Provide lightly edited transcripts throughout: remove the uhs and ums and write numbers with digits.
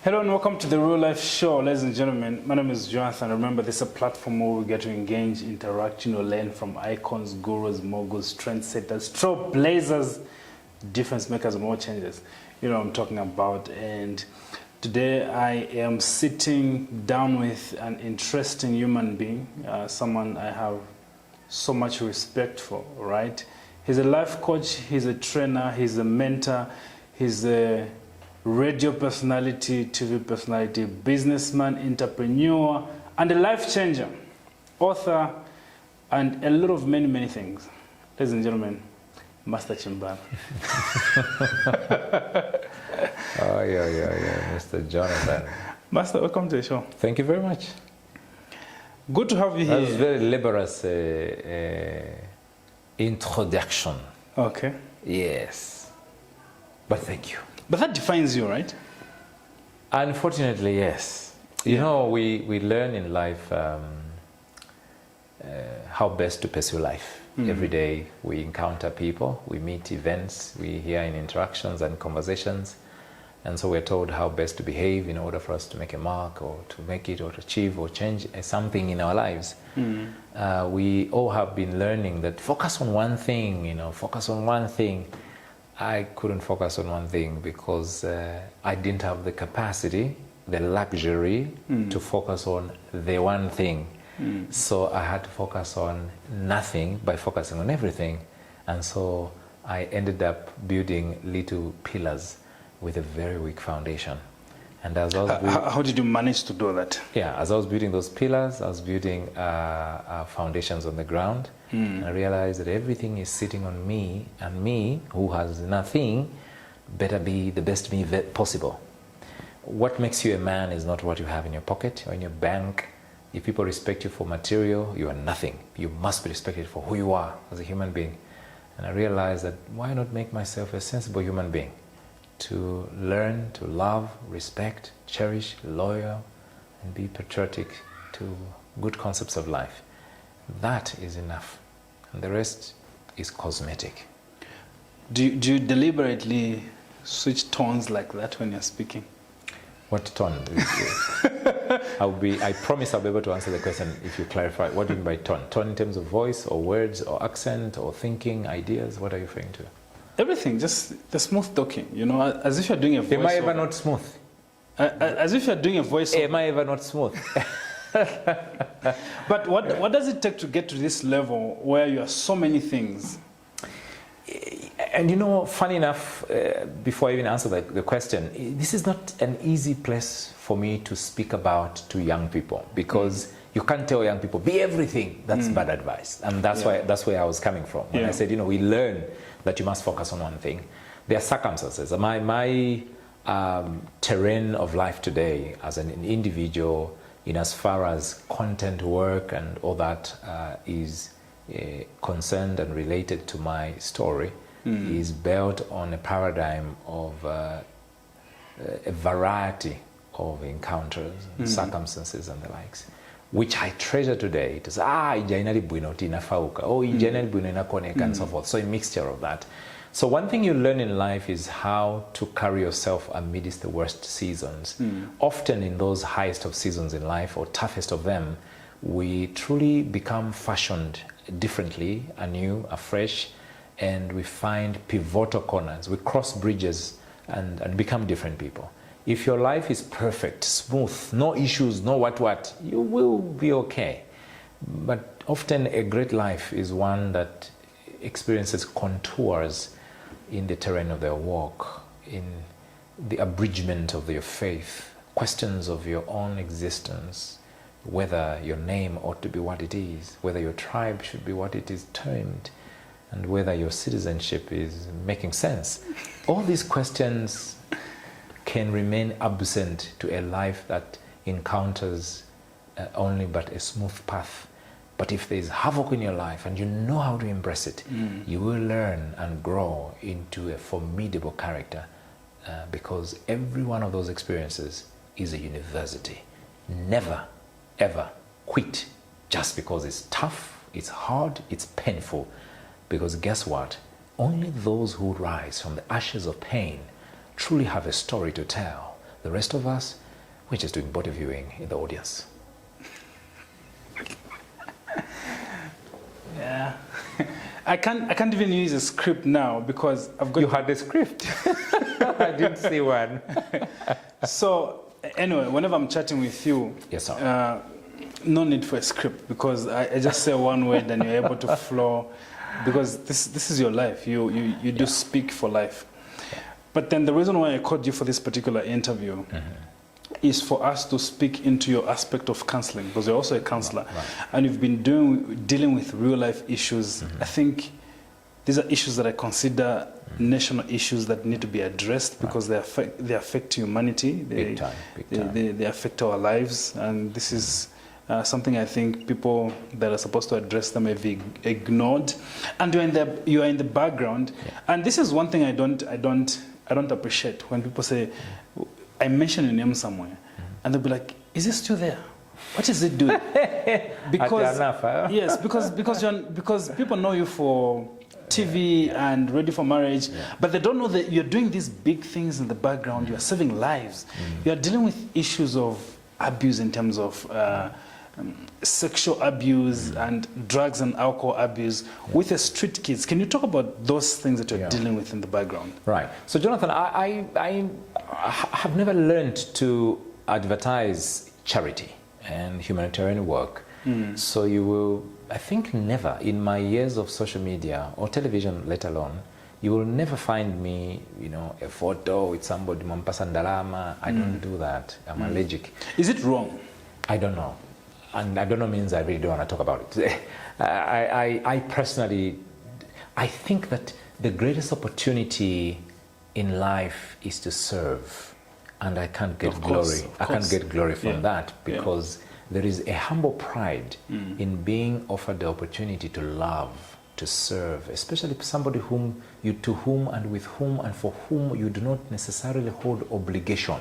Hello and welcome to the Real Life Show, ladies and gentlemen. My name is Jonathan. Remember, this is a platform where we get to engage, interact, learn from icons, gurus, moguls, trendsetters, trailblazers, difference makers, and more changes. You know what I'm talking about. And today I am sitting down with an interesting human being, someone I have so much respect for, right? He's a life coach, he's a trainer, he's a mentor, he's a radio personality, TV personality, businessman, entrepreneur, and a life changer, author, and a lot of many things. Ladies and gentlemen, Master Chimbala. Oh, yeah, Mr. Jonathan. Master, welcome to the show. Thank you very much. Good to have you here. That was very liberous introduction. Okay. Yes. But thank you. But that defines you, right? Unfortunately, yes. You know, we learn in life how best to pursue life. Every day we encounter people, we meet events, we hear in interactions and conversations, and so we're told how best to behave in order for us to make a mark or to make it or to achieve or change something in our lives. We all have been learning that focus on one thing, focus on one thing. I couldn't focus on one thing because I didn't have the capacity, the luxury to focus on the one thing. So I had to focus on nothing by focusing on everything. And so I ended up building little pillars with a very weak foundation. And as I was how did you manage to do that? Yeah, as I was building those pillars, I was building foundations on the ground. And I realized that everything is sitting on me, and me, who has nothing, better be the best me possible. What makes you a man is not what you have in your pocket or in your bank. If people respect you for material, you are nothing. You must be respected for who you are as a human being. And I realized that why not make myself a sensible human being? To learn, to love, respect, cherish, loyal, and be patriotic to good concepts of life. That is enough. And the rest is cosmetic. Do you deliberately switch tones like that when you're speaking? What tone? I promise I'll be able to answer the question if you clarify. What do you mean by tone? Tone in terms of voice or words or accent or thinking, ideas? What are you referring to? Everything, just the smooth talking, as if you're doing a voice. Am I ever not smooth? As if you're doing a voice. Am I ever not smooth? But what does it take to get to this level where you are so many things? And funny enough, before I even answer the question, this is not an easy place for me to speak about to young people, because you can't tell young people, be everything. That's bad advice. And that's where I was coming from. When I said, we learn that you must focus on one thing. There are circumstances. My terrain of life today as an individual, in as far as content work and all that is concerned and related to my story, is built on a paradigm of a variety of encounters, and circumstances and the likes, which I treasure today. It is, and so forth. So a mixture of that. So one thing you learn in life is how to carry yourself amidst the worst seasons. Often in those highest of seasons in life, or toughest of them, we truly become fashioned differently, anew, afresh, and we find pivotal corners. We cross bridges and become different people. If your life is perfect, smooth, no issues, no what, you will be okay. But often a great life is one that experiences contours in the terrain of their walk, in the abridgment of your faith, questions of your own existence, whether your name ought to be what it is, whether your tribe should be what it is termed, and whether your citizenship is making sense. All these questions can remain absent to a life that encounters only but a smooth path. But if there is havoc in your life and you know how to embrace it, you will learn and grow into a formidable character, because every one of those experiences is a university. Never, ever quit just because it's tough, it's hard, it's painful. Because guess what? Only those who rise from the ashes of pain truly have a story to tell. The rest of us, we're just doing body viewing in the audience. Yeah. I can't even use a script now because I've got... You had a script. I didn't see one. So anyway, whenever I'm chatting with you, Yes, sir. No need for a script because I just say one word and you're able to flow because this is your life. You do speak for life. But then the reason why I called you for this particular interview is for us to speak into your aspect of counseling because you're also a counselor. Right. And you've been dealing with real life issues. I think these are issues that I consider national issues that need to be addressed because they affect humanity. Big time. They affect our lives, and this is something I think people that are supposed to address them have ignored. And you are in the background, and this is one thing I don't appreciate when people say, I mention your name somewhere, and they'll be like, "Is it still there? What is it doing?" Because yes, because people know you for TV and Ready for Marriage, but they don't know that you're doing these big things in the background. You're saving lives. You're dealing with issues of abuse in terms of sexual abuse and drugs and alcohol abuse with the street kids. Can you talk about those things that you're dealing with in the background? Right. So, Jonathan, I have never learned to advertise charity and humanitarian work. So you will, I think never in my years of social media or television, let alone, you will never find me, a photo with somebody, Mampasa Ndalama. I don't do that. I'm allergic. Is it wrong? I don't know. And I don't know means I really don't want to talk about it. I personally, I think that the greatest opportunity in life is to serve. And I can't get glory. I can't get glory from that because there is a humble pride in being offered the opportunity to love, to serve, especially somebody to whom and with whom and for whom you do not necessarily hold obligation.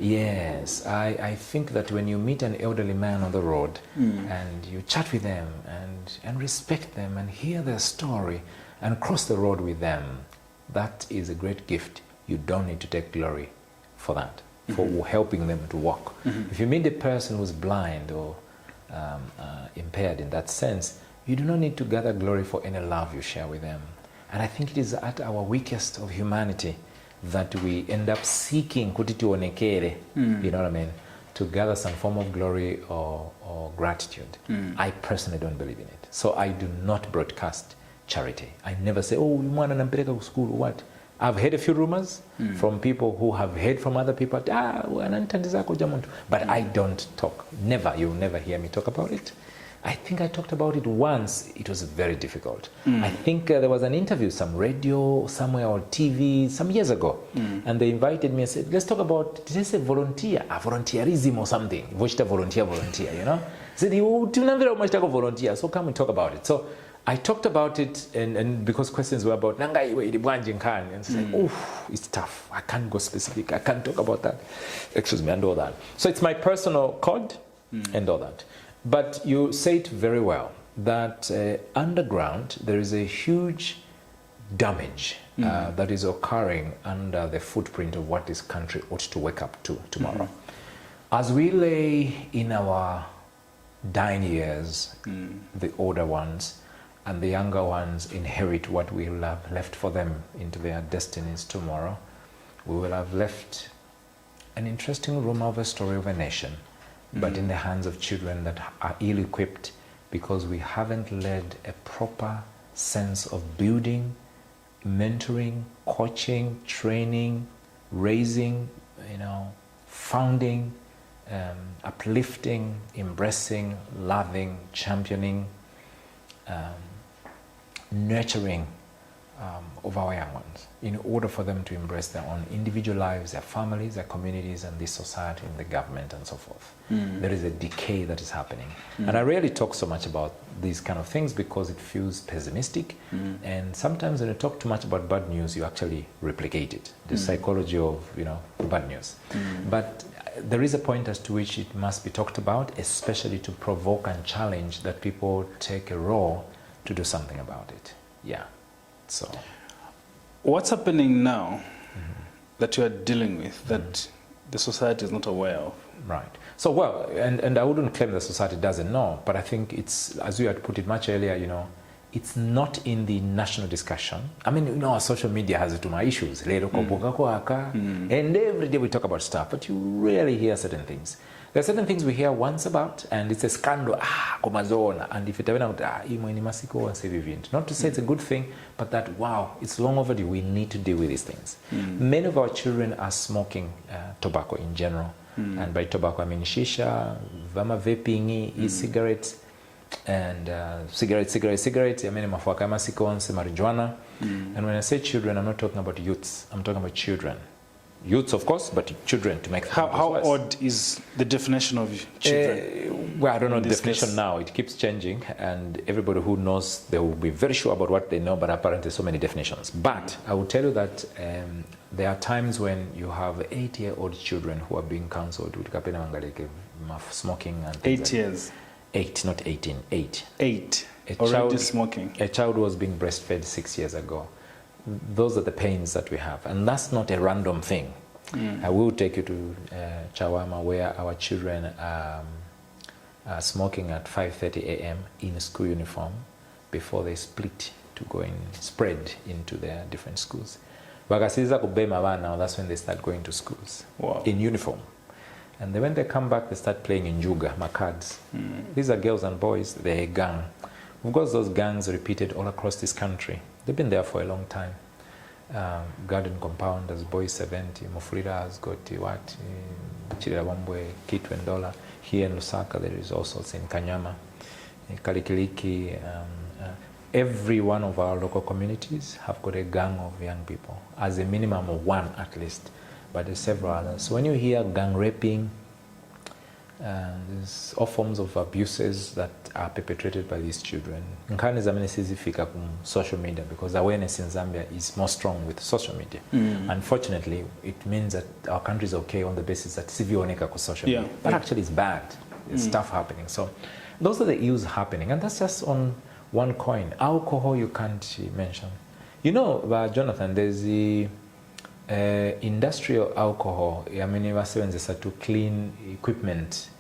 Yes, I think that when you meet an elderly man on the road and you chat with them and respect them and hear their story and cross the road with them, that is a great gift. You don't need to take glory for that, for helping them to walk. If you meet a person who's blind or impaired in that sense, you do not need to gather glory for any love you share with them. And I think it is at our weakest of humanity that we end up seeking kutiti onekere, you know what I mean, to gather some form of glory or gratitude. I personally don't believe in it. So I do not broadcast charity. I never say, oh, you want to nampeleka to school or what? I've heard a few rumors from people who have heard from other people, but I don't talk. Never, you'll never hear me talk about it. I think I talked about it once. It was very difficult. I think there was an interview, some radio, somewhere on TV, some years ago. And they invited me and said, let's talk about, did they say volunteer? Volunteerism or something. Volunteer, you know? I said, volunteer, so come and talk about it. So I talked about it, and because questions were about and it's like, oh, it's tough. I can't go specific. I can't talk about that. Excuse me, and all that. So it's my personal code and all that. But you say it very well that underground there is a huge damage that is occurring under the footprint of what this country ought to wake up to tomorrow. As we lay in our dying years, the older ones and the younger ones inherit what we will have left for them into their destinies tomorrow, we will have left an interesting rumor of a story of a nation, but in the hands of children that are ill-equipped because we haven't led a proper sense of building, mentoring, coaching, training, raising, founding, uplifting, embracing, loving, championing, nurturing of our young ones in order for them to embrace their own individual lives, their families, their communities, and this society and the government and so forth. There is a decay that is happening. And I rarely talk so much about these kind of things because it feels pessimistic. And sometimes when you talk too much about bad news, you actually replicate it, the psychology of, bad news. But there is a point as to which it must be talked about, especially to provoke and challenge that people take a role to do something about it. Yeah. So, what's happening now that you are dealing with the society is not aware of. Right. So, well, and I wouldn't claim the society doesn't know, but I think it's, as you had put it much earlier, you know, it's not in the national discussion. I mean, you know, our social media has too many issues. And every day we talk about stuff, but you rarely hear certain things. There are certain things we hear once about, and it's a scandal, komazona, and if it's not to say it's a good thing, but that, wow, it's long overdue, we need to deal with these things. Many of our children are smoking tobacco in general, and by tobacco I mean shisha, vama vaping, e-cigarettes, and cigarettes, I mean marijuana. And when I say children, I'm not talking about youths, I'm talking about children. Youths, of course, but children to make how odd is the definition of children? Well, I don't know the definition now. It keeps changing, and everybody who knows, they will be very sure about what they know, but apparently so many definitions. But I will tell you that there are times when you have 8-year-old children who are being counseled with smoking and 8 years. 8, not 18, 8. 8. Already smoking. A child was being breastfed 6 years ago. Those are the pains that we have, and that's not a random thing. I will take you to Chawama, where our children are smoking at 5:30 a.m. in a school uniform before they split to go and spread into their different schools. Now that's when they start going to schools. Wow. In uniform. And then when they come back, they start playing in juga, cards. These are girls and boys, they're a gang. We've got those gangs repeated all across this country. They've been there for a long time. Garden Compound has Boys 70, Mufulira has got what? Chirabambwe, Kitwendola. Here in Lusaka, there is also in Kanyama, Kalikiliki. Every one of our local communities have got a gang of young people, as a minimum of one at least, but there's several others. So when you hear gang raping, there's all forms of abuses that are perpetrated by these children. Social media, because awareness in Zambia is more strong with social media. Unfortunately, it means that our country is okay on the basis that social media. But actually it's bad. There's stuff happening. So those are the ills happening. And that's just on one coin. Alcohol you can't mention. You know, Jonathan, there's the industrial alcohol. I mean, to clean equipment.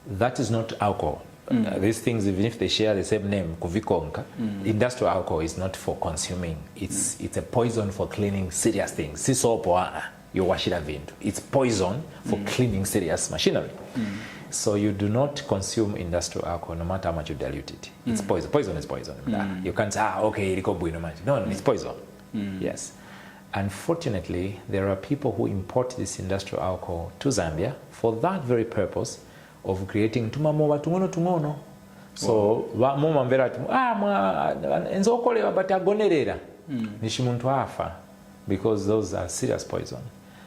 That is not alcohol. These things, even if they share the same name, kuvikonka, industrial alcohol is not for consuming. It's a poison for cleaning serious things. It's poison for cleaning serious machinery. So you do not consume industrial alcohol no matter how much you dilute it. It's poison. Poison is poison. You can't say, okay, no, it's poison. Yes. Unfortunately, there are people who import this industrial alcohol to Zambia for that very purpose of creating tungono. So mama mvera enzokolewa but agonerera nishimuntu afa, because those are serious poison.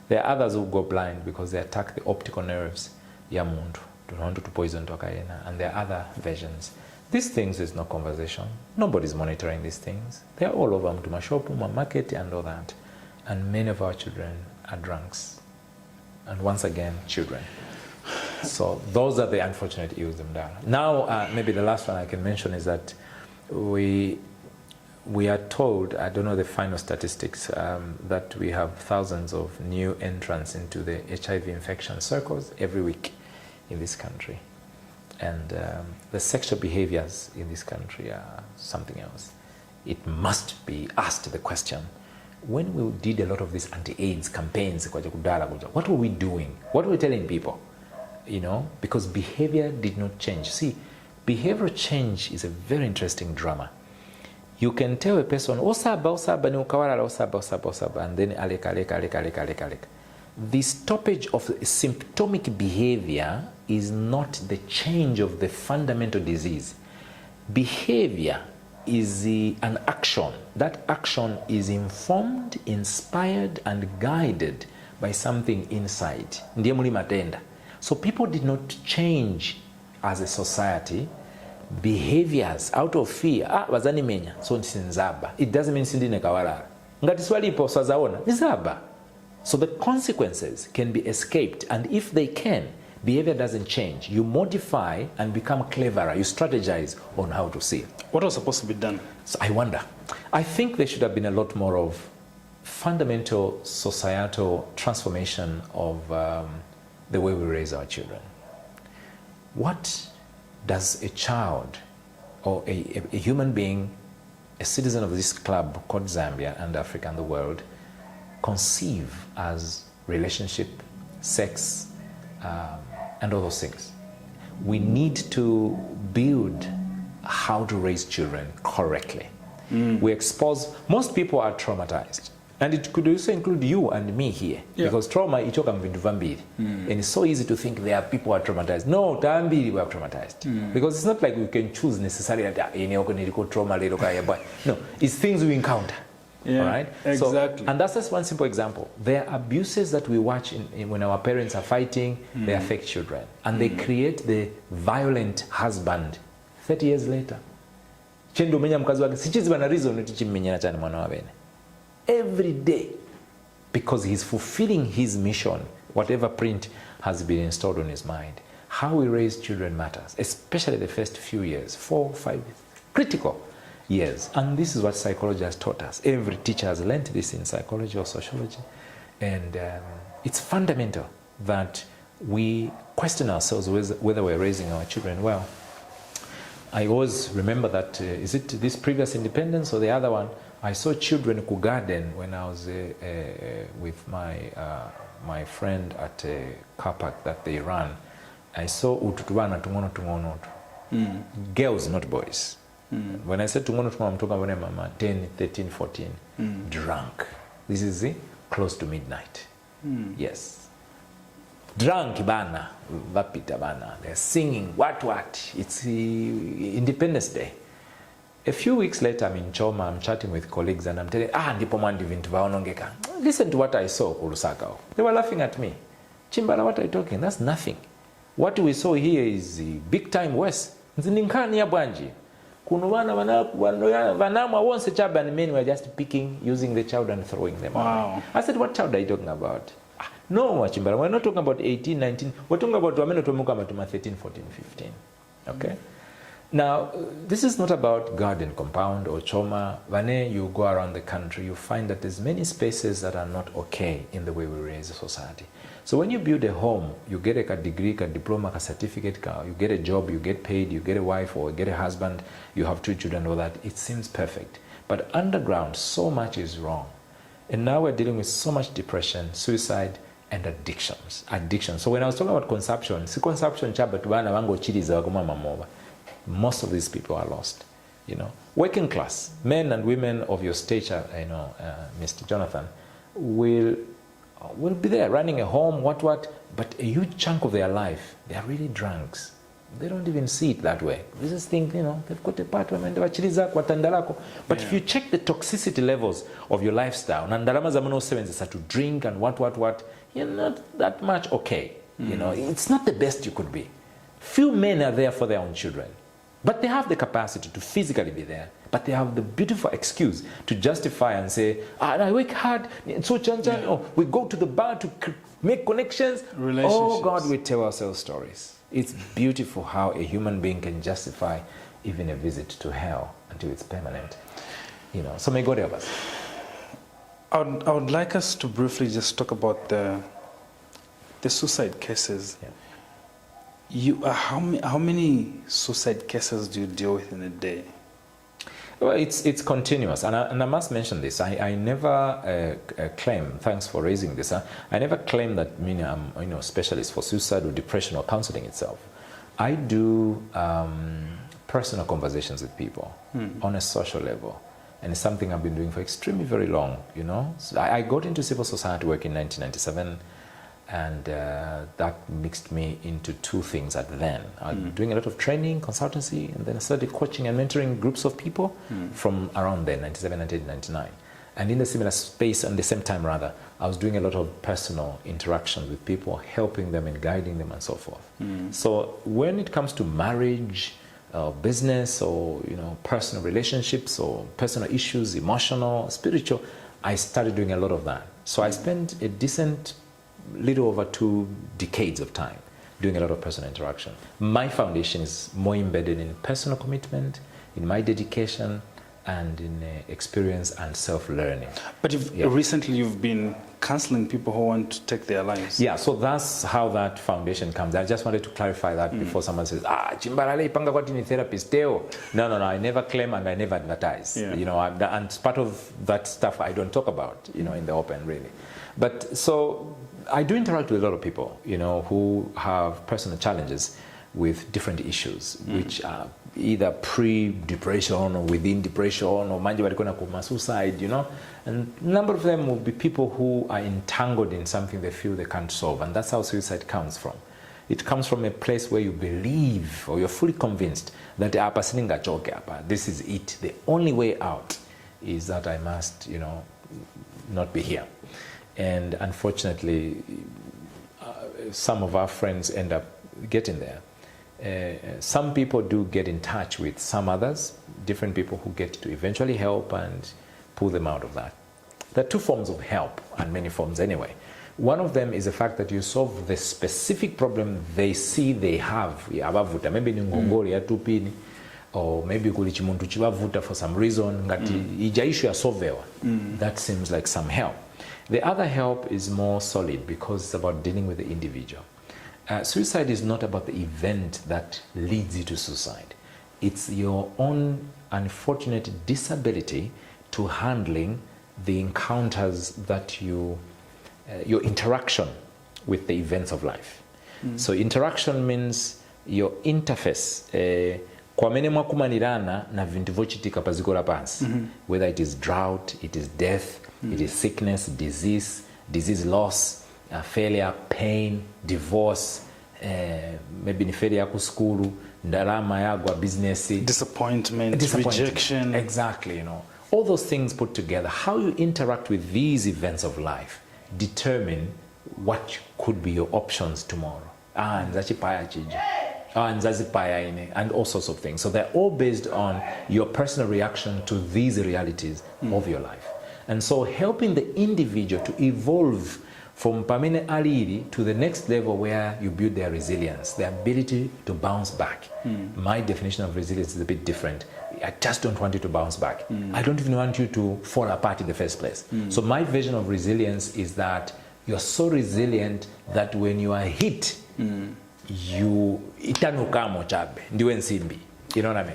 There are others who go blind because they attack the optical nerves ya muntu to poison tokayena, and there are other versions. These things is no conversation. Nobody's monitoring these things. They're all over Mtumashopu, market and all that. And many of our children are drunks. And once again, children. So those are the unfortunate ills. Now, maybe the last one I can mention is that we are told, I don't know the final statistics, that we have thousands of new entrants into the HIV infection circles every week in this country. And the sexual behaviors in this country are something else. It must be asked the question, when we did a lot of these anti-AIDS campaigns, what were we doing? What were we telling people? You know, because behavior did not change. See, behavioral change is a very interesting drama. You can tell a person, osaba, and then aleka. The stoppage of symptomic behavior is not the change of the fundamental disease. Behavior is an action. That action is informed, inspired, and guided by something inside. So people did not change as a society behaviors out of fear. So it doesn't mean sindine kawalala. So the consequences can be escaped, and if they can, behavior doesn't change. You modify and become cleverer. You strategize on how to see it. What was supposed to be done? So I wonder. I think there should have been a lot more of fundamental societal transformation of the way we raise our children. What does a child or a human being, a citizen of this club called Zambia and Africa and the world, conceive as relationship, sex, and all those things? We need to build how to raise children correctly. We expose, most people are traumatized. And it could also include you and me here. Yeah. Because trauma is and it's so easy to think there are people who are traumatized. No, we are traumatized. Because it's not like we can choose necessarily trauma. No, it's things we encounter. Yeah, all right? Exactly. So, and that's just one simple example. There are abuses that we watch when our parents are fighting, they affect children. And they create the violent husband 30 years later. Every day, because he's fulfilling his mission, whatever print has been installed on his mind. How we raise children matters, especially the first few years, 4, 5, critical years. And this is what psychology has taught us. Every teacher has learned this in psychology or sociology. And it's fundamental that we question ourselves whether we're raising our children well. I always remember that, is it this previous independence or the other one? I saw children who garden when I was with my friend at a car park that they ran. I saw ututubana tungono. Girls, not boys. When I said tungono, I'm talking about mama, 10, 13, 14, drunk. This is close to midnight. Yes. Drunk bana, vapita bana. They're singing, what? It's Independence Day. A few weeks later, I'm in Choma, I'm chatting with colleagues, and I'm telling, listen to what I saw, Kulusaka. They were laughing at me. Chimbala, what are you talking? That's nothing. What we saw here is big time worse. Nzininkani bwanji. Kunuwana vanamwa once a child and men were just picking, using the child and throwing them out. I said, what child are you talking about? No, Chimbala, we're not talking about 18, 19. We're talking about 13, 14, 15. Okay? Now, this is not about garden compound or Choma. When you go around the country, you find that there's many spaces that are not okay in the way we raise a society. So when you build a home, you get a degree, a diploma, a certificate, you get a job, you get paid, you get a wife or get a husband, you have 2 children, all that. It seems perfect. But underground, so much is wrong. And now we're dealing with so much depression, suicide, and addictions. So when I was talking about consumption, most of these people are lost. Working class, men and women of your stature, Mr. Jonathan, will be there running a home, but a huge chunk of their life, they are really drunks. They don't even see it that way. They just think, they've got a apartment, but if you check the toxicity levels of your lifestyle, to drink and what, you're not that much okay. It's not the best you could be. Few men are there for their own children. But they have the capacity to physically be there. But they have the beautiful excuse to justify and say, I work hard, so we go to the bar to make connections. Oh God, we tell ourselves stories. It's beautiful how a human being can justify even a visit to hell until it's permanent. So may God help us. I would like us to briefly just talk about the suicide cases. Yeah. How many suicide cases do you deal with in a day? Well, it's continuous, and I must mention this. I never claim. Thanks for raising this. I never claim that I'm a specialist for suicide or depression or counseling itself. I do personal conversations with people on a social level, and it's something I've been doing for extremely very long. So I got into civil society work in 1997. And that mixed me into 2 things at then. I was doing a lot of training, consultancy, and then I started coaching and mentoring groups of people from around then, 97, 98, 99. And in a similar space, and the same time rather, I was doing a lot of personal interactions with people, helping them and guiding them and so forth. So when it comes to marriage, business, or personal relationships, or personal issues, emotional, spiritual, I started doing a lot of that. So I spent a decent little over 2 decades of time doing a lot of personal interaction. My foundation is more embedded in personal commitment, in my dedication, and in experience and self-learning. But recently you've been counseling people who want to take their lives. Yeah, so that's how that foundation comes. I just wanted to clarify that before someone says, Chimbala ipanga kwa ni therapist teo. No, I never claim and I never advertise. Yeah. You know, and part of that stuff I don't talk about, you know, in the open really. But so I do interact with a lot of people, you know, who have personal challenges with different issues, which are either pre-depression or within depression or manje walikona kuma suicide, you know. And a number of them will be people who are entangled in something they feel they can't solve. And that's how suicide comes from. It comes from a place where you believe or you're fully convinced that this is it. The only way out is that I must, you know, not be here. And unfortunately, some of our friends end up getting there. Some people do get in touch with some others, different people who get to eventually help and pull them out of that. There are two forms of help, and many forms anyway. One of them is the fact that you solve the specific problem they see they have. Maybe ngongori ya tupini, or maybe kulichimuntu chivavuta for some reason, ija issue ya solvewa. That seems like some help. The other help is more solid because it's about dealing with the individual. Suicide is not about the event that leads you to suicide. It's your own unfortunate disability to handling the encounters that your interaction with the events of life. So interaction means your interface. Kwa mene mwakumanirana na vintu vochitika paziko la pansi. Whether it is drought, it is death, it is sickness, disease loss, failure, pain, divorce, maybe ni failure ku skulu, ndarama yagwa business, disappointment, rejection. Exactly, you know. All those things put together, how you interact with these events of life determine what could be your options tomorrow. And all sorts of things. So they're all based on your personal reaction to these realities of your life. And so helping the individual to evolve from pamene aliri to the next level where you build their resilience, their ability to bounce back. My definition of resilience is a bit different. I just don't want you to bounce back. I don't even want you to fall apart in the first place. So my vision of resilience is that you're so resilient that when you are hit, you itanukamo chabe ndiwe nsimbi. You know what I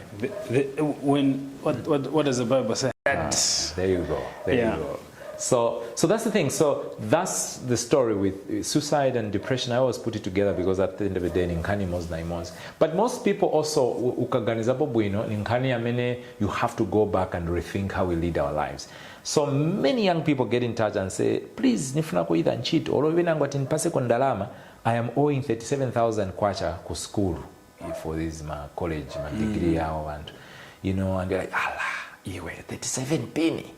mean? What does the Bible say? There you go. There you go. So that's the thing. So that's the story with suicide and depression. I always put it together because at the end of the day, ninkani mos na imos. But most people also ukaganiza bobuino ninkani amene you have to go back and rethink how we lead our lives. So many young people get in touch and say, please nifuna ko either nchito or even angwati nipase kondalama. I am owing 37,000 kwacha ku school for this my college, my degree and you know, and they're like, Allah, iwe 37 penny.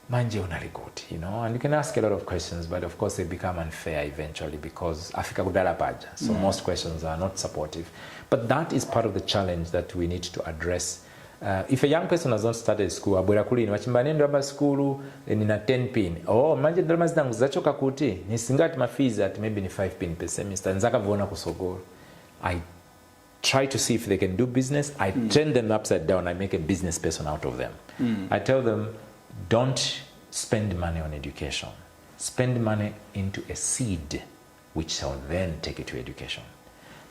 Manje unarigoti, you know, and you can ask a lot of questions, but of course they become unfair eventually because Africa kudala paja. So most questions are not supportive. But that is part of the challenge that we need to address. If a young person has not started school, abwera kulini wachimbani ndraba school nina 10 pin. Oh, manje ndrama zidangu zachoka kuti ni singati mafizi at maybe ni 5 pin per semester. Nzaka vona kusogoro. I try to see if they can do business. I turn them upside down. I make a business person out of them. I tell them, don't spend money on education. Spend money into a seed, which shall then take you to education.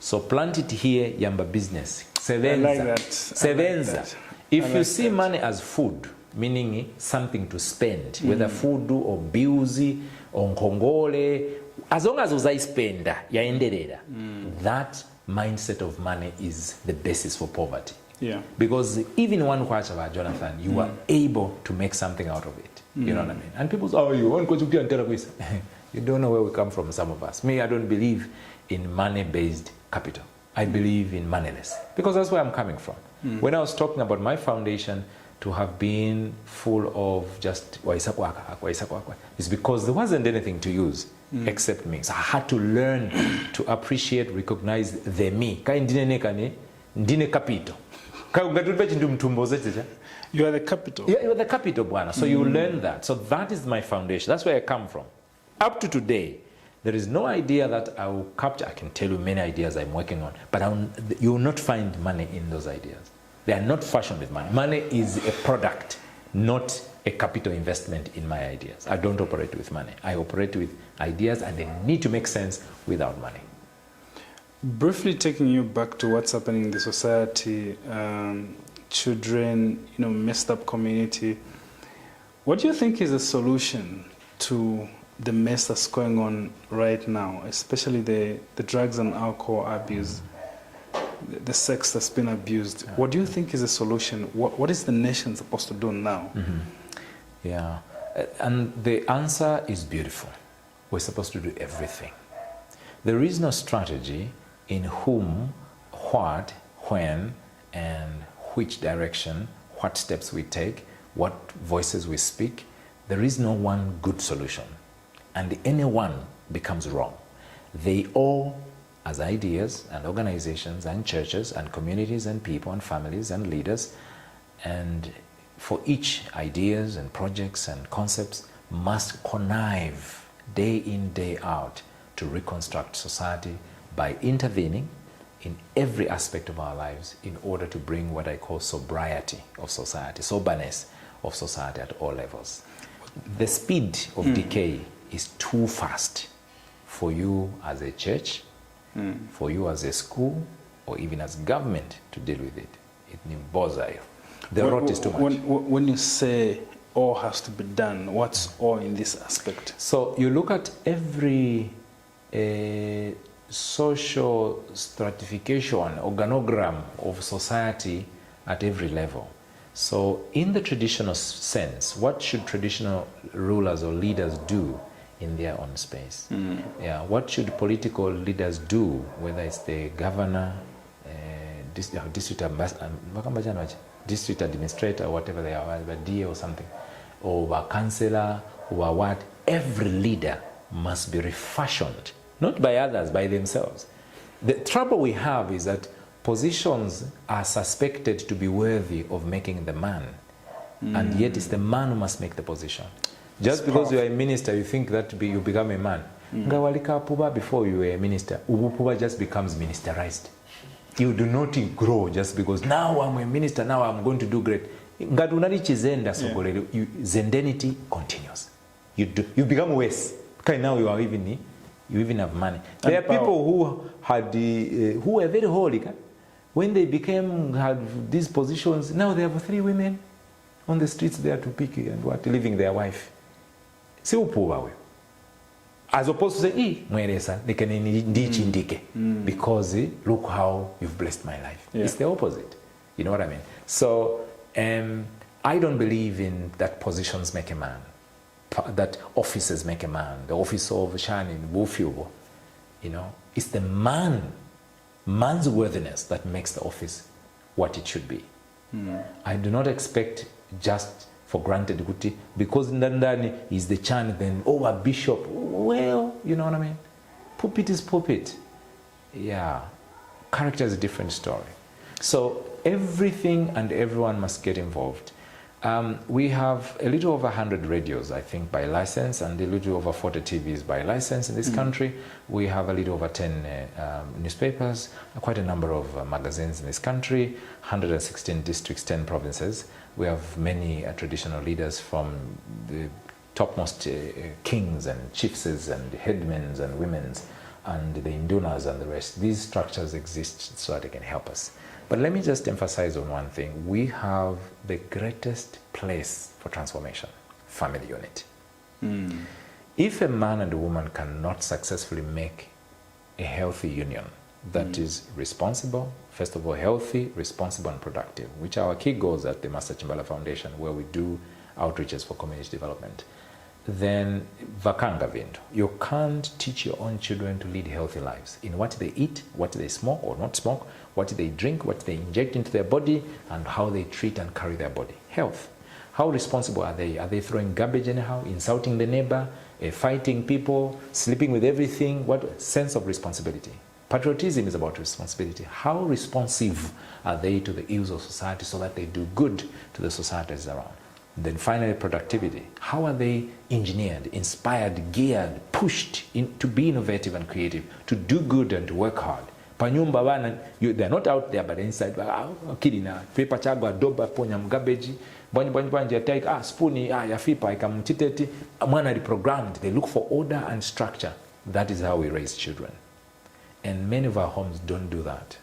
So plant it here, yamba business. Sevenza. I like that. Sevenza. I like that. If you see money as food, meaning something to spend, whether food or bills or nkongole, as long as uzai spenda, yaendelea, that mindset of money is the basis for poverty. Yeah. Because even one kwacha, Jonathan, you are able to make something out of it. You know what I mean? And people say, oh, you want to you don't know where we come from, some of us. Me, I don't believe in money-based capital. I believe in moneyless. Because that's where I'm coming from. When I was talking about my foundation to have been full of just it's because there wasn't anything to use except me. So I had to learn to appreciate, recognize the me. Ndine capital. You are the capital. Yeah, you are the capital, Bwana. So you learn that. So that is my foundation. That's where I come from. Up to today, there is no idea that I will capture. I can tell you many ideas I'm working on, but you will not find money in those ideas. They are not fashioned with money. Money is a product, not a capital investment in my ideas. I don't operate with money. I operate with ideas, and they need to make sense without money. Briefly taking you back to what's happening in the society, children, messed up community. What do you think is a solution to the mess that's going on right now, especially the drugs and alcohol abuse, the sex that's been abused? What do you think is a solution? What is the nation supposed to do now? Mm-hmm. Yeah, and the answer is beautiful. We're supposed to do everything. There is no strategy in whom, what, when, and which direction, what steps we take, what voices we speak. There is no one good solution, and any one becomes wrong. They all, as ideas and organizations and churches and communities and people and families and leaders, and for each ideas and projects and concepts must connive day in, day out to reconstruct society by intervening in every aspect of our lives in order to bring what I call sobriety of society, soberness of society at all levels. The speed of decay is too fast for you as a church, for you as a school, or even as government to deal with it. It involves you. The rot is too much. When you say all has to be done, what's all in this aspect? So you look at every social stratification, organogram of society at every level. So in the traditional sense, what should traditional rulers or leaders do in their own space? Yeah, what should political leaders do, whether it's the governor, district administrator, whatever they are, a DA or something, or a councillor, or what? Every leader must be refashioned, not by others, by themselves. The trouble we have is that positions are suspected to be worthy of making the man, and yet it's the man who must make the position. Just it's because you are a minister, you think that you become a man. Before you were a minister, ubupuba just becomes ministerized. You do not grow just because now I'm a minister, now I'm going to do great. Zendenity continues. You become worse. Okay, now you even have money. There are people who were very holy. When they had these positions, now they have 3 women on the streets there to pick and leaving their wife. See who as opposed to say, because look how you've blessed my life. Yeah. It's the opposite. You know what I mean? So I don't believe in that positions make a man, that offices make a man. The office of Shanin, Wufubo, it's the man's worthiness that makes the office what it should be. I do not expect just for granted because Ndandani is the chan, then a bishop. Well, you know what I mean? Pulpit is pulpit. Yeah. Character is a different story. So everything and everyone must get involved. We have a little over 100 radios, I think, by license, and a little over 40 TVs by license in this country. We have a little over 10 newspapers, quite a number of magazines in this country, 116 districts, 10 provinces. We have many traditional leaders from the topmost kings and chiefs and headmen and women and the indunas and the rest. These structures exist so that they can help us. But let me just emphasize on one thing. We have the greatest place for transformation, family unit. If a man and a woman cannot successfully make a healthy union that is responsible, first of all, healthy, responsible, and productive, which are our key goals at the Master Chimbala Foundation, where we do outreaches for community development, then vakanga vindu. You can't teach your own children to lead healthy lives in what they eat, what they smoke or not smoke, what they drink, what they inject into their body, and how they treat and carry their body. Health. How responsible are they? Are they throwing garbage anyhow, insulting the neighbor, fighting people, sleeping with everything? What sense of responsibility? Patriotism is about responsibility. How responsive are they to the ills of society so that they do good to the societies around? Then finally, productivity. How are they engineered, inspired, geared, pushed to be innovative and creative, to do good and to work hard? Panyumba bana, they're not out there, but inside, kidi na paper chagwa doba ponya mgabeji, bwanji take spooni ya fipa ikamchiteti, mwana reprogrammed. They look for order and structure. That is how we raise children. And many of our homes don't do that.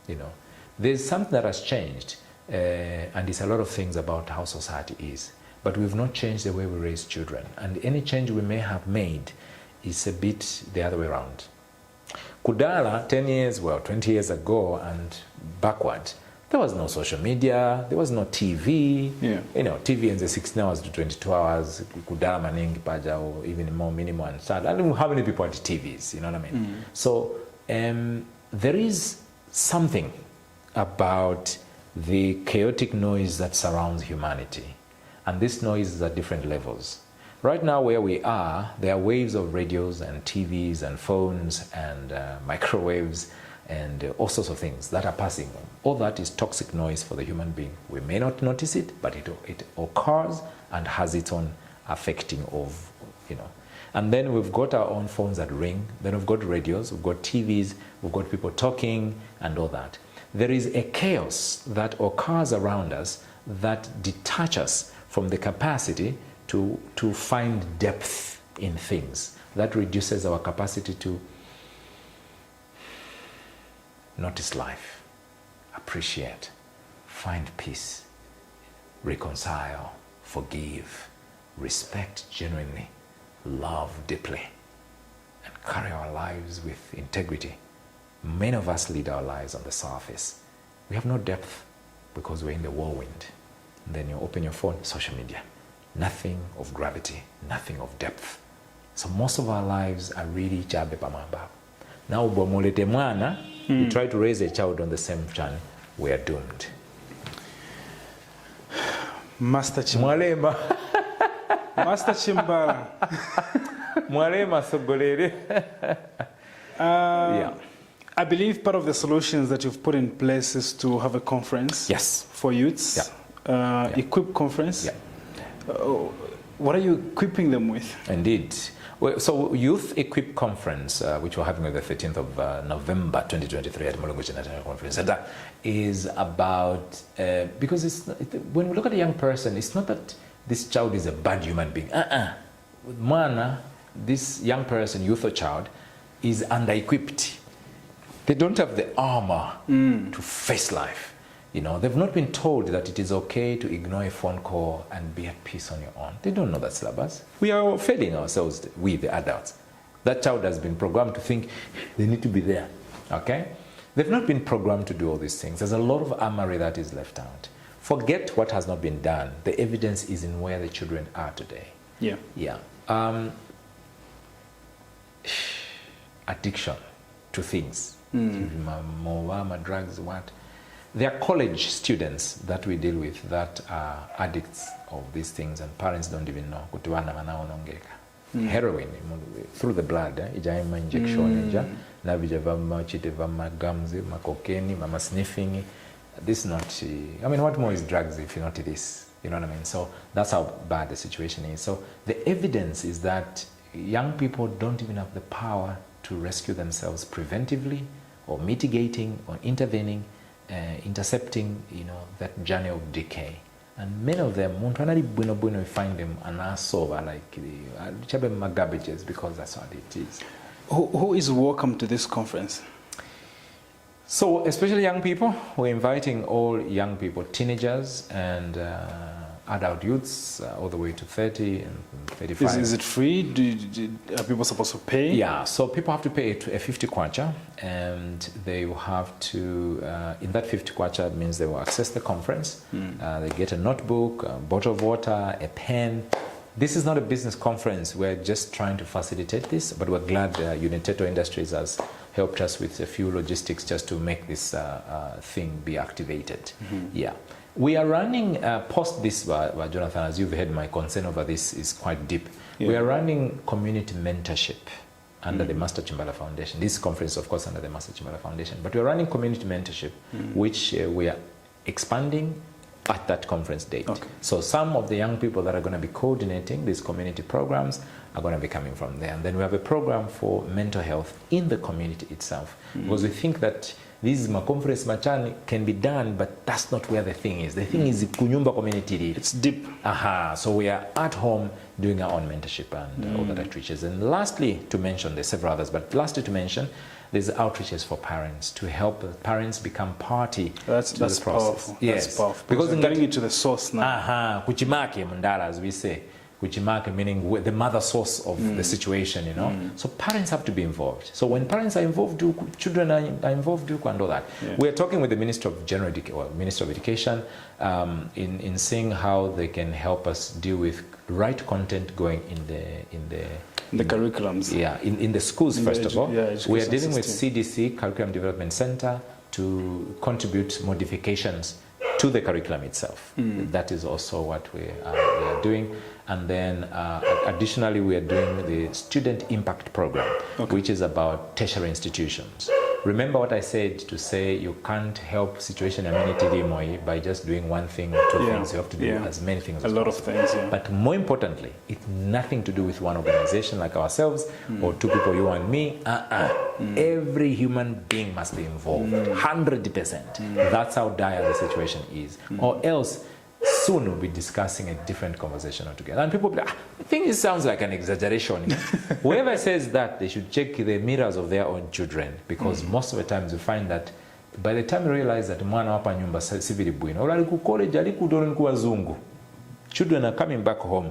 You know, there's something that has changed, and it's a lot of things about how society is. But we've not changed the way we raise children. And any change we may have made is a bit the other way around. Kudala, 10 years, 20 years ago and backward, there was no social media, there was no TV. Yeah. You know, TV in the 16 hours to 22 hours, Kudala maningi paja, or even more minimal and sad. I don't know how many people had TVs, you know what I mean? So there is something about the chaotic noise that surrounds humanity. And this noise is at different levels. Right now where we are, there are waves of radios and TVs and phones and microwaves and all sorts of things that are passing. All that is toxic noise for the human being. We may not notice it, but it occurs and has its own affecting of, you know. And then we've got our own phones that ring, then we've got radios, we've got TVs, we've got people talking and all that. There is a chaos that occurs around us that detaches us from the capacity to find depth in things. That reduces our capacity to notice life, appreciate, find peace, reconcile, forgive, respect genuinely, love deeply, and carry our lives with integrity. Many of us lead our lives on the surface. We have no depth because we're in the whirlwind. Then you open your phone, social media. Nothing of gravity, nothing of depth. So most of our lives are really chabe pamamba. Now, bomolete mwana, you try to raise a child on the same channel, we are doomed. Master Chimbala. Mwalema. Master Chimbala. Mwalema sogolere. Yeah. I believe part of the solutions that you've put in place is to have a conference. Yes. For youths. Yeah. Equip conference. Yeah. What are you equipping them with? Indeed. Well, so Youth Equip Conference, which we're having on the 13th of November 2023 at Mulungu International Conference Center, is about, because when we look at a young person, it's not that this child is a bad human being. Mana, this young person, youth or child, is under-equipped. They don't have the armor to face life. You know, they've not been told that it is okay to ignore a phone call and be at peace on your own. They don't know that syllabus. We are failing ourselves, we the adults. That child has been programmed to think they need to be there, okay? They've not been programmed to do all these things. There's a lot of armory that is left out. Forget what has not been done. The evidence is in where the children are today. Yeah. Yeah. Addiction to things. Drugs, what? There are college students that we deal with that are addicts of these things and parents don't even know. Heroin through the blood, ijaima injection, navija vama chite vama gums, ma cocaine, mama sniffing. This is not, I mean, what more is drugs if you're not this? You know what I mean? So that's how bad the situation is. So the evidence is that young people don't even have the power to rescue themselves preventively or mitigating or intervening, intercepting, you know, that journey of decay. And many of them, we find them and are sober, like the garbages, because that's what it is. Who is welcome to this conference? So, especially young people, we're inviting all young people, teenagers and adult youths, all the way to 30 and 35. Is it free? Are people supposed to pay? Yeah, so people have to pay a 50 kwacha, and they will have to, in that 50 kwacha, it means they will access the conference. They get a notebook, a bottle of water, a pen. This is not a business conference. We're just trying to facilitate this, but we're glad Uniteto Industries has helped us with a few logistics just to make this thing be activated. Yeah. We are running, post this, Jonathan, as you've heard, my concern over this is quite deep. Yeah. We are running community mentorship under the Master Chimbala Foundation. This conference, of course, under the Master Chimbala Foundation. But we're running community mentorship, which we are expanding at that conference date. Okay. So some of the young people that are going to be coordinating these community programs are going to be coming from there. And then we have a program for mental health in the community itself. Because we think that these conference machani can be done, but that's not where the thing is. The thing is kunyumba community. It's deep. So we are at home doing our own mentorship and all that outreaches. And lastly, to mention, there's several others, but lastly to mention, there's outreaches for parents to help parents become party to the process. Powerful. Yes, That's powerful. because we're getting into the source now. Kuchimake mundala, as we say. Kuchimake meaning the mother source of the situation, you know. So parents have to be involved. So when parents are involved, children are involved, and all that. Yeah. We are talking with the Minister of Minister of Education in seeing how they can help us deal with right content going in the curriculums. Yeah, in the schools, first of all. Yeah, we are dealing with CDC, Curriculum Development Center, to contribute modifications to the curriculum itself. That is also what we are doing. And then additionally, we are doing the Student Impact Program, which is about tertiary institutions. Remember what I said to say you can't help situation amenity by just doing one thing or two things. You have to do as many things as possible. A lot of things, But more importantly, it's nothing to do with one organization like ourselves or two people, you and me. Every human being must be involved, 100%. That's how dire the situation is. Or else, soon we'll be discussing a different conversation altogether. And people will be like, I think it sounds like an exaggeration. Whoever says that, they should check the mirrors of their own children, because most of the times you find that by the time you realize that mwana wapa nyumba sivili bwino, ora ku college aliku dole ku wazungu, children are coming back home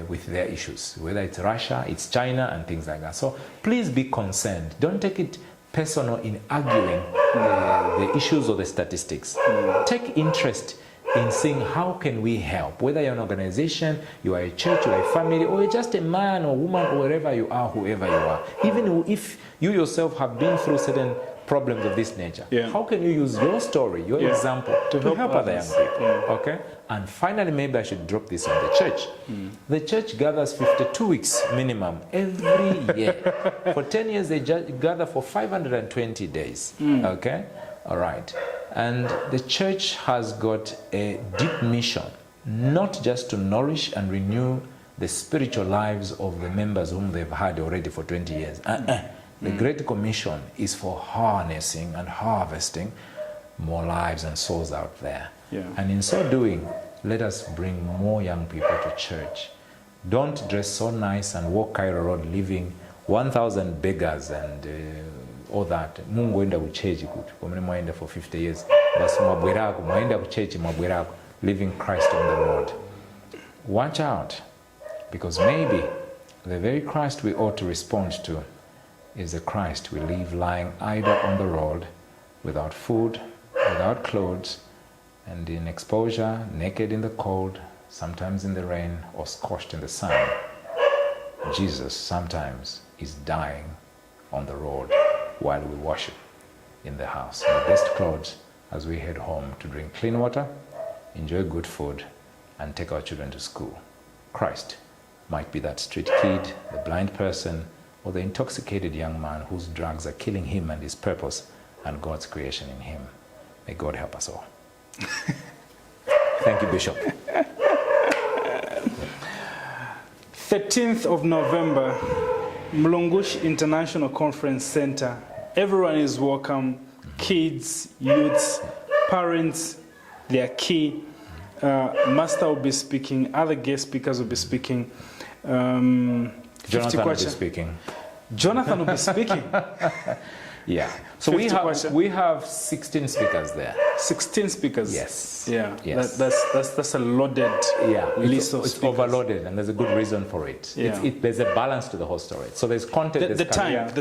with their issues, whether it's Russia, it's China, and things like that. So please be concerned. Don't take it personal in arguing the issues or the statistics. Take interest in seeing how can we help, whether you're an organization, you are a church, you are a family, or you're just a man or woman, or wherever you are, whoever you are. Even if you yourself have been through certain problems of this nature, how can you use your story, your example, to help other young people? Okay? And finally, maybe I should drop this on the church. The church gathers 52 weeks minimum every year. For 10 years, they gather for 520 days. Okay? All right. And the church has got a deep mission, not just to nourish and renew the spiritual lives of the members whom they've had already for 20 years. The Great Commission is for harnessing and harvesting more lives and souls out there. And in so doing, let us bring more young people to church. Don't dress so nice and walk Cairo Road leaving 1,000 beggars and all that. Mungu enda kuchechi kuti pomene mwaenda for 50 years. Basi mwabwerako, mwaenda kuchechi mwabwerako, leaving Christ on the road. Watch out, because maybe the very Christ we ought to respond to is the Christ we leave lying either on the road, without food, without clothes, and in exposure, naked in the cold, sometimes in the rain, or scorched in the sun. Jesus sometimes is dying on the road while we worship in the house, in the best clothes, as we head home to drink clean water, enjoy good food, and take our children to school. Christ might be that street kid, the blind person, or the intoxicated young man whose drugs are killing him and his purpose and God's creation in him. May God help us all. Thank you, Bishop. 13th of November, Mlungush International Conference Center. Everyone is welcome. Kids, youths, parents, they are key. Master will be speaking. Other guest speakers will be speaking. Jonathan will be speaking. Jonathan will be speaking. Yeah. So we have 16 speakers there. 16 speakers. Yes. Yeah. Yes. That's a loaded list of it's speakers. overloaded, and there's a good reason for it. Yeah. There's a balance to the whole story. So there's content. The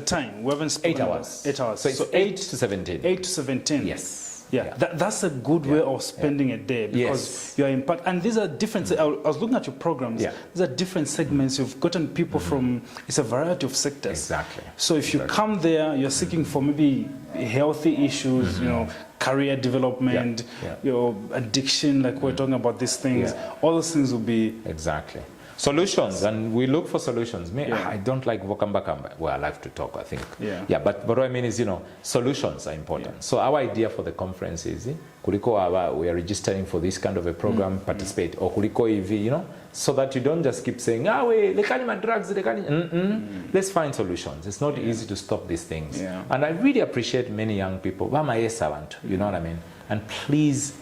time. We haven't spoken 8 hours. 8 hours. So 8 to 17. 8 to 17. Yes. Yeah. That's a good way of spending a day, because you are impact. And these are different. I was looking at your programs. These are different segments. You've gotten people from. It's a variety of sectors. Exactly. So if you come there, you're seeking for maybe healthy issues. You know, career development. Your addiction, like we're talking about these things. All those things will be exactly. Solutions, and we look for solutions. Me, Yeah. I don't like vokamba. Well, I like to talk, I think. Yeah. But what I mean is, solutions are important. Yeah. So our idea for the conference is, kuliko we are registering for this kind of a program, participate, or kuliko EV, so that you don't just keep saying, lekani my drugs, lekani. Let's find solutions. It's not easy to stop these things. Yeah. And I really appreciate many young people. You know what I mean? And please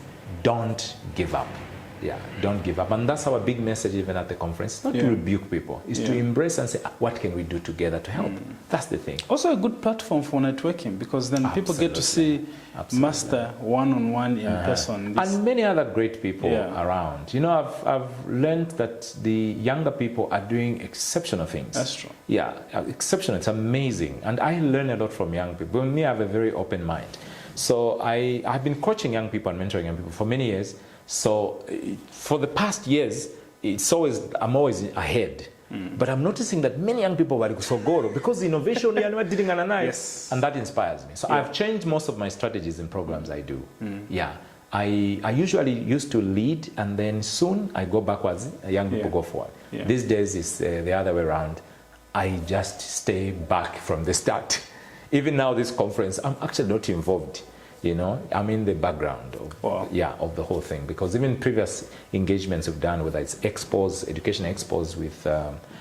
don't give up. Yeah, don't give up. And that's our big message even at the conference. It's not to rebuke people. It's to embrace and say, what can we do together to help? That's the thing. Also a good platform for networking, because then people get to see Master one-on-one in person. And many other great people around. I've learned that the younger people are doing exceptional things. That's true. Yeah, exceptional. It's amazing. And I learn a lot from young people. Me, I have a very open mind. So I've been coaching young people and mentoring young people for many years. So for the past years, I'm always ahead. But I'm noticing that many young people were so good because innovation Yes. and that inspires me. So I've changed most of my strategies and programs I do. Yeah. I usually used to lead, and then soon I go backwards, young people go forward. Yeah. These days it's the other way around. I just stay back from the start. Even now this conference, I'm actually not involved. I'm in the background of the whole thing, because even previous engagements we've done, whether it's expos, education expos with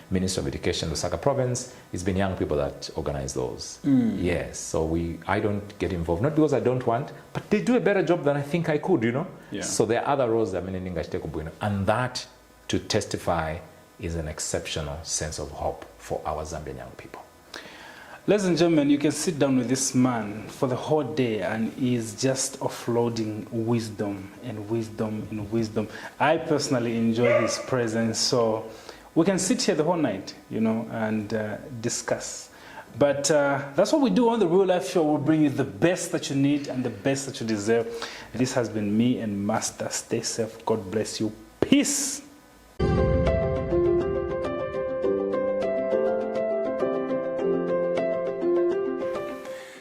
Minister of Education, Lusaka Province, it's been young people that organize those. Yes, so I don't get involved, not because I don't want, but they do a better job than I think I could, Yeah. So there are other roles that and that, to testify, is an exceptional sense of hope for our Zambian young people. Ladies and gentlemen, you can sit down with this man for the whole day and he's just offloading wisdom and wisdom and wisdom. I personally enjoy his presence, so we can sit here the whole night, and discuss. But that's what we do on the Real Life Show. We bring you the best that you need and the best that you deserve. This has been me and Master. Stay safe. God bless you. Peace.